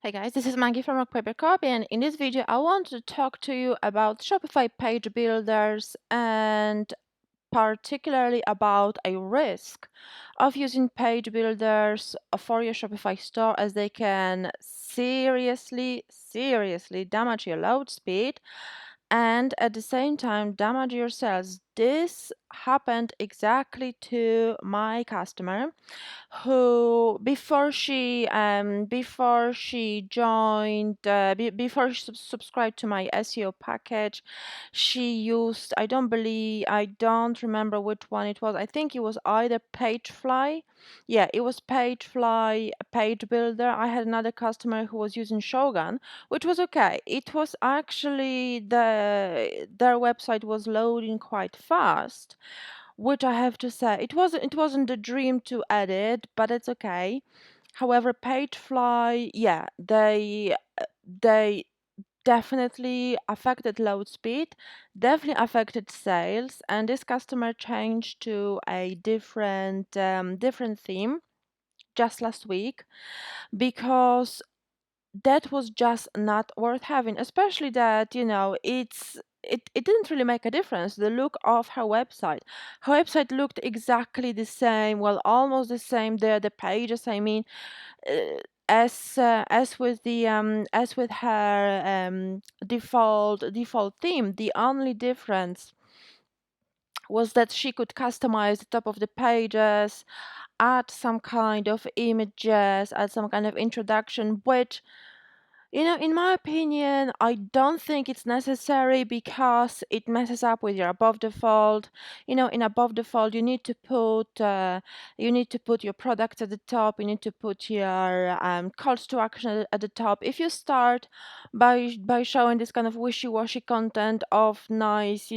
Hey guys, this is Maggie from Copy, and in this video I want to talk to you about Shopify page builders and particularly about a risk of using page builders for your Shopify store, as they can seriously damage your load speed and at the same time damage your sales. This happened exactly to my customer, who before she joined before she subscribed to my SEO package, she used, I don't remember which one it was. I think it was either Pagefly. Yeah, it was Pagefly Page Builder. I had another customer who was using Shogun, which was okay. It was actually their website was loading quite fast, which I have to say, it wasn't a dream to edit, but it's okay. However, Pagefly, yeah, they definitely affected load speed, definitely affected sales, and this customer changed to a different theme just last week, because that was just not worth having, especially that, it didn't really make a difference. The look of her website looked exactly the same, well, almost the same. The pages, I mean, uh, as with her default theme, the only difference was that she could customize the top of the pages, add some kind of images, add some kind of introduction, which, in my opinion, I don't think it's necessary, because it messes up with your above default. In above default, you need to put your products at the top. You need to put your calls to action at the top. If you start by showing this kind of wishy-washy content of nice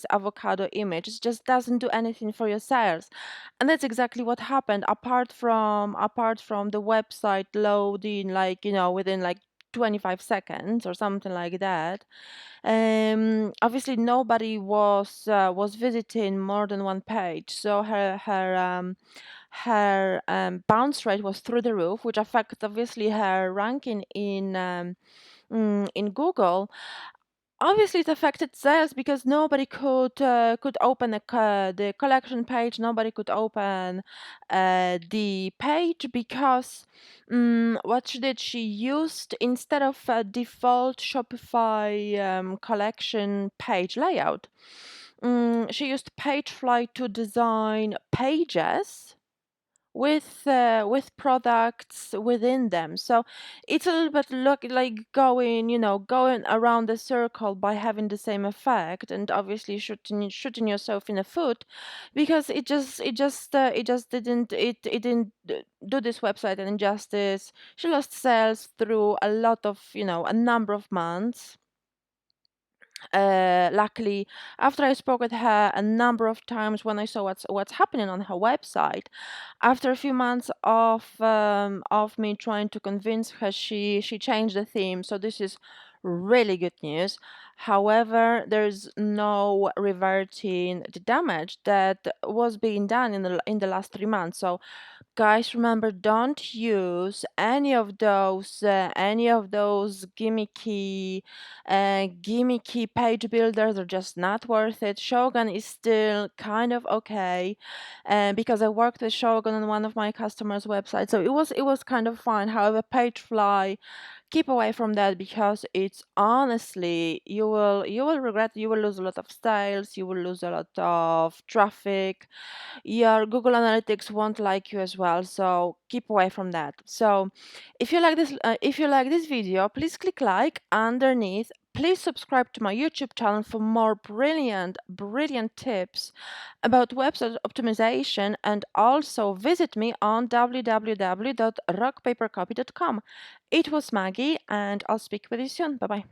avocado image, it just doesn't do anything for your sales. And that's exactly what happened. Apart from the website loading, within 25 seconds or something like that. Obviously nobody was visiting more than one page, so her bounce rate was through the roof, which affects obviously her ranking in Google. Obviously, it affected sales, because nobody could open the collection page. Nobody could open the page, because what she did, she used, instead of a default Shopify collection page layout, she used Pagefly to design pages with products within them. So it's a little bit like going around the circle by having the same effect, and obviously shooting yourself in the foot, because it didn't do this website an injustice. She lost sales through a number of months. Luckily, after I spoke with her a number of times, when I saw what's happening on her website, after a few months of me trying to convince her, she changed the theme. So this is really good news. However, there's no reverting the damage that was being done in the last 3 months. So guys, remember, don't use any of those gimmicky page builders. They're just not worth it. Shogun is still kind of okay, because I worked with Shogun on one of my customers' websites, so it was kind of fine. However, Pagefly, keep away from that, because it's honestly, you will regret. You will lose a lot of sales. You will lose a lot of traffic. Your Google Analytics won't like you as well, so keep away from that. So if you like this video, please click like underneath. Please subscribe to my YouTube channel for more brilliant tips about website optimization, and also visit me on www.rockpapercopy.com. It was Maggie, and I'll speak with you soon. Bye bye.